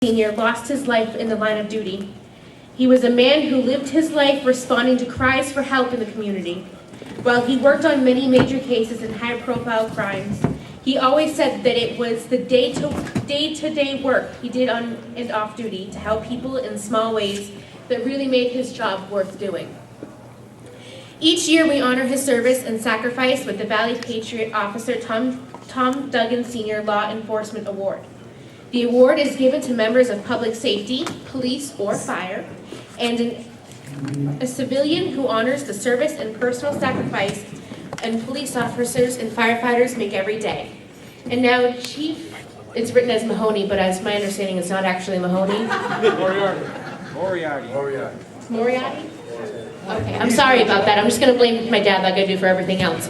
Sr. lost his life in the line of duty. He was a man who lived his life responding to cries for help in the community. While he worked on many major cases and high-profile crimes, he always said that it was the day-to-day work he did on and off duty to help people in small ways that really made his job worth doing. Each year we honor his service and sacrifice with the Valley Patriot Officer Tom Duggan Sr. Law Enforcement Award. The award is given to members of public safety, police or fire, and a civilian who honors the service and personal sacrifice and police officers and firefighters make every day. And now, Chief, it's written as Mahoney, but as my understanding, it's not actually Mahoney. Moriarty? Okay, I'm sorry about that. I'm just going to blame my dad like I do for everything else.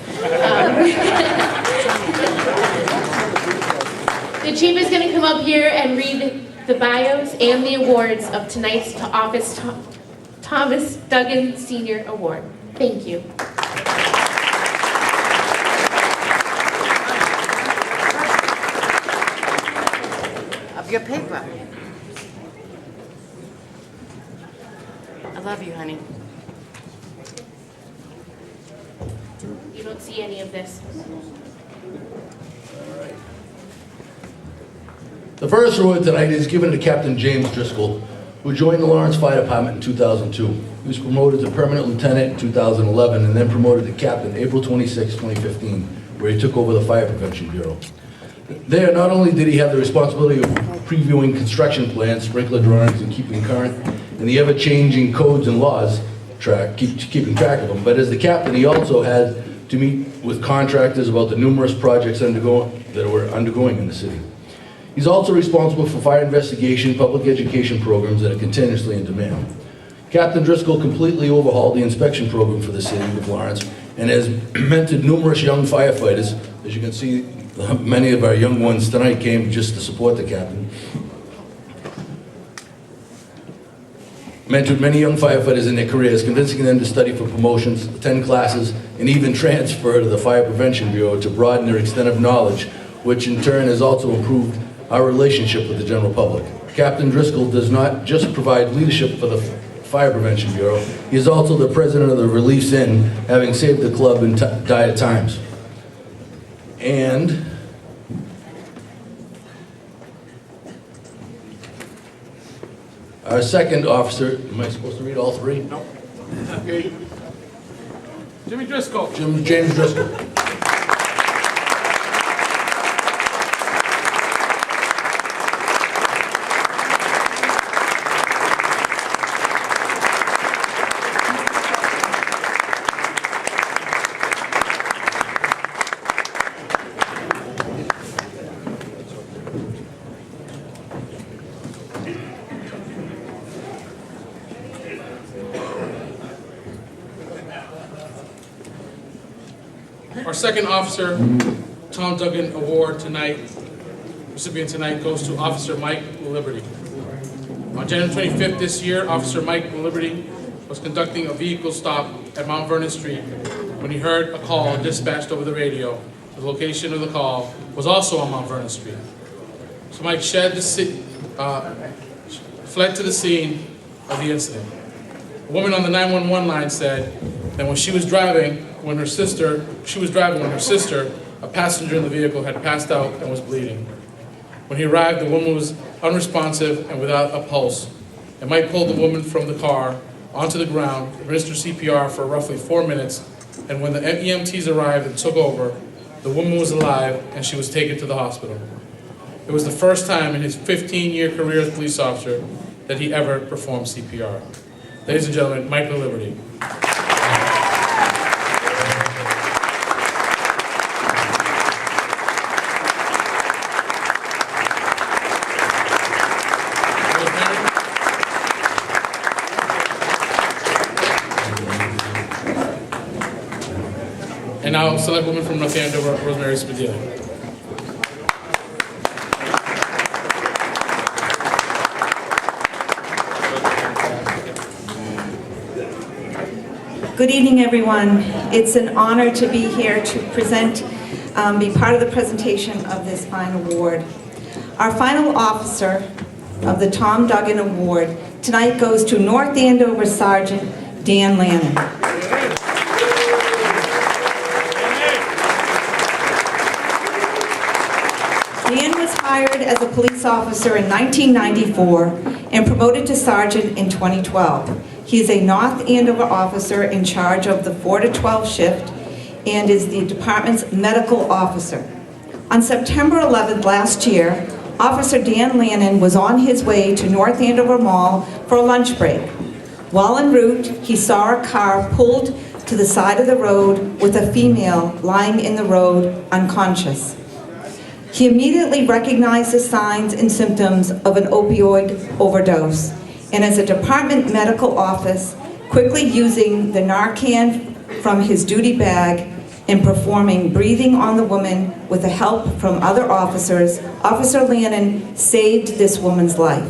The Chief is going to come up here and read the bios and the awards of tonight's Office Thomas Duggan Sr. Award. Thank you. Of your paper. I love you, honey. You don't see any of this. The first award tonight is given to Captain James Driscoll, who joined the Lawrence Fire Department in 2002. He was promoted to Permanent Lieutenant in 2011 and then promoted to Captain April 26, 2015, where he took over the Fire Prevention Bureau. There, not only did he have the responsibility of previewing construction plans, sprinkler drawings, and keeping current in the ever-changing codes and laws, keeping track of them, but as the captain, he also had to meet with contractors about the numerous projects that were undergoing in the city. He's also responsible for fire investigation, public education programs that are continuously in demand. Captain Driscoll completely overhauled the inspection program for the city of Lawrence and has mentored numerous young firefighters. As you can see, many of our young ones tonight came just to support the captain. Mentored many young firefighters in their careers, convincing them to study for promotions, attend classes, and even transfer to the Fire Prevention Bureau to broaden their extent of knowledge, which in turn has also improved our relationship with the general public. Captain Driscoll does not just provide leadership for the Fire Prevention Bureau, he is also the president of the Reliefs Inn, having saved the club in dire times. And our second officer, am I supposed to read all three? No. Okay. Jimmy Driscoll. James Driscoll. Our second officer, Tom Duggan Award tonight, recipient tonight goes to Officer Mike Liberty. On January 25th this year, Officer Mike Liberty was conducting a vehicle stop at Mount Vernon Street when he heard a call dispatched over the radio. The location of the call was also on Mount Vernon Street. So Mike fled to the scene of the incident. A woman on the 911 line said that when she was driving when her sister, a passenger in the vehicle, had passed out and was bleeding. When he arrived, the woman was unresponsive and without a pulse. And Mike pulled the woman from the car onto the ground, administered CPR for roughly 4 minutes, and when the EMTs arrived and took over, the woman was alive and she was taken to the hospital. It was the first time in his 15-year career as a police officer that he ever performed CPR. Ladies and gentlemen, Mike Liberty. And now, select woman from North Andover, Rosemary Spadilla. Good evening, everyone. It's an honor to be here to be part of the presentation of this fine award. Our final officer of the Tom Duggan Award tonight goes to North Andover Sergeant Dan Lannon. Dan was hired as a police officer in 1994 and promoted to sergeant in 2012. He is a North Andover officer in charge of the 4 to 12 shift and is the department's medical officer. On September 11th last year, Officer Dan Lannon was on his way to North Andover Mall for a lunch break. While en route, he saw a car pulled to the side of the road with a female lying in the road unconscious. He immediately recognized the signs and symptoms of an opioid overdose, and as a department medical office, quickly using the Narcan from his duty bag and performing breathing on the woman with the help from other officers, Officer Lannon saved this woman's life.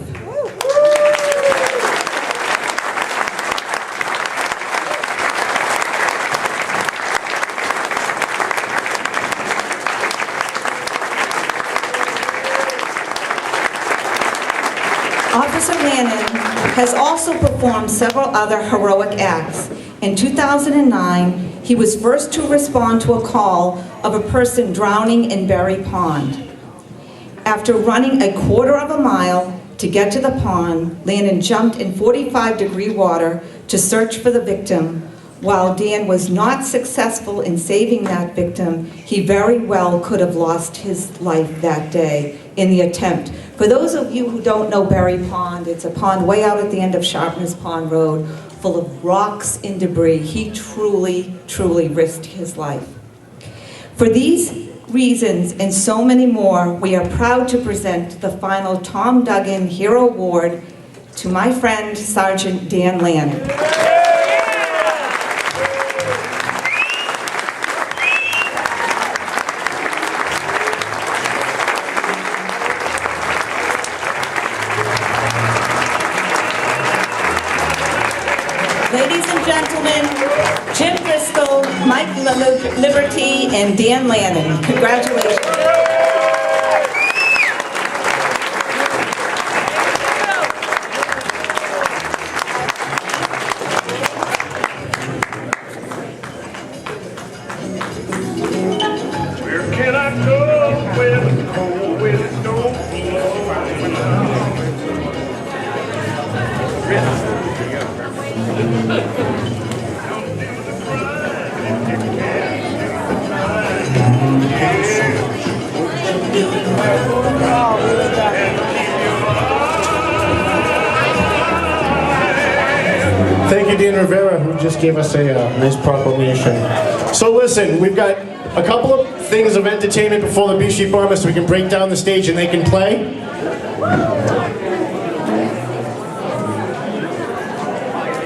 Officer Lannon has also performed several other heroic acts. In 2009, he was first to respond to a call of a person drowning in Berry Pond. After running a quarter of a mile to get to the pond, Lannon jumped in 45-degree water to search for the victim. While Dan was not successful in saving that victim, he very well could have lost his life that day in the attempt. For those of you who don't know Berry Pond, it's a pond way out at the end of Sharpness Pond Road, full of rocks and debris. He truly, truly risked his life. For these reasons and so many more, we are proud to present the final Tom Duggan Hero Award to my friend, Sergeant Dan Lannon. Ladies and gentlemen, Jim Driscoll, Mike Liberty, and Dan Lannon. Congratulations. Where can I go where the cold wind don't Thank you, Dean Rivera, who just gave us a nice proclamation. So listen, we've got a couple of things of entertainment before the B Street Bomber so we can break down the stage and they can play.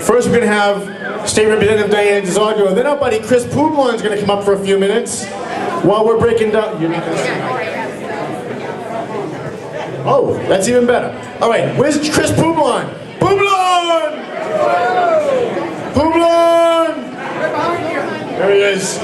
First we're going to have State Representative Diane DeZargo, and then our buddy Chris Poublon is going to come up for a few minutes while we're breaking down. You need this? Oh, that's even better. All right, where's Chris Poublon? Poublon! Poublon! There he is.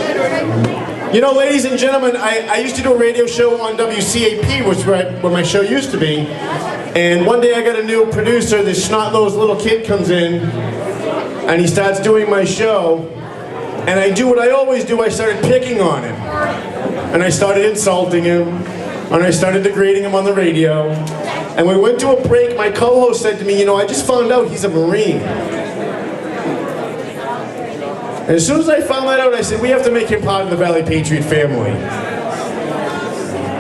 You know, ladies and gentlemen, I used to do a radio show on WCAP, which is where my show used to be. And one day I got a new producer, this snot-nosed little kid comes in, and he starts doing my show. And I do what I always do, I started picking on him. And I started insulting him, and I started degrading him on the radio. And when we went to a break, my co-host said to me, you know, I just found out he's a Marine. And as soon as I found that out, I said, we have to make him part of the Valley Patriot family.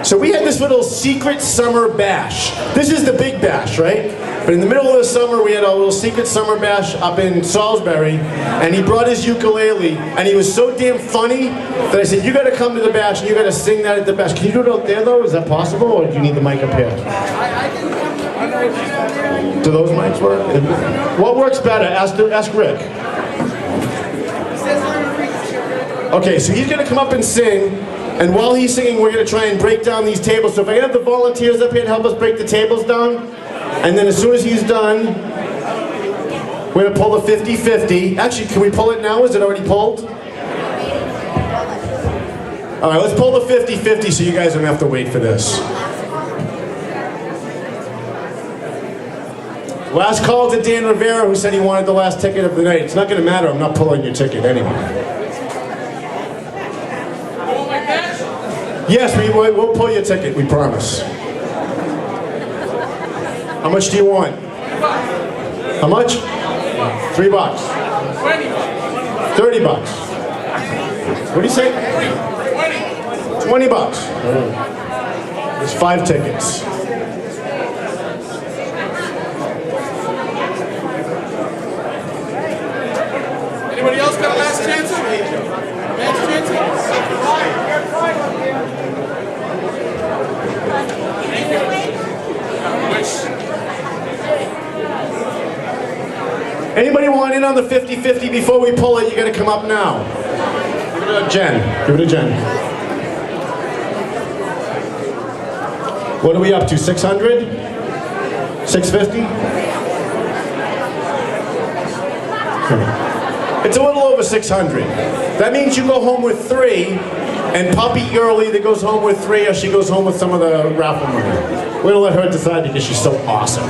So we had this little secret summer bash. This is the big bash, right? But in the middle of the summer, we had a little secret summer bash up in Salisbury, and he brought his ukulele, and he was so damn funny that I said, you gotta come to the bash, and you gotta sing that at the bash. Can you do it out there, though? Is that possible, or do you need the mic up here? Do those mics work? What works better? Ask Rick. Okay, so he's gonna come up and sing, and while he's singing, we're gonna try and break down these tables. So if I can have the volunteers up here to help us break the tables down, and then as soon as he's done, we're gonna pull the 50-50. Actually, can we pull it now? Is it already pulled? All right, let's pull the 50-50 so you guys don't have to wait for this. Last call to Dan Rivera, who said he wanted the last ticket of the night. It's not going to matter. I'm not pulling your ticket anyway. Yes, we'll pull your ticket. We promise. How much do you want? How much? $3. 30 bucks. What do you say? 20 bucks. There's 5 tickets. Anybody else got a last chance? Last chance? Anybody want in on the 50-50 before we pull it? You gotta come up now. Give it to Jen. Give it to Jen. What are we up to? 600? 650? It's a little over 600. That means you go home with 3, and Poppy Earl either goes home with 3 or she goes home with some of the raffle money. We're gonna let her decide because she's so awesome.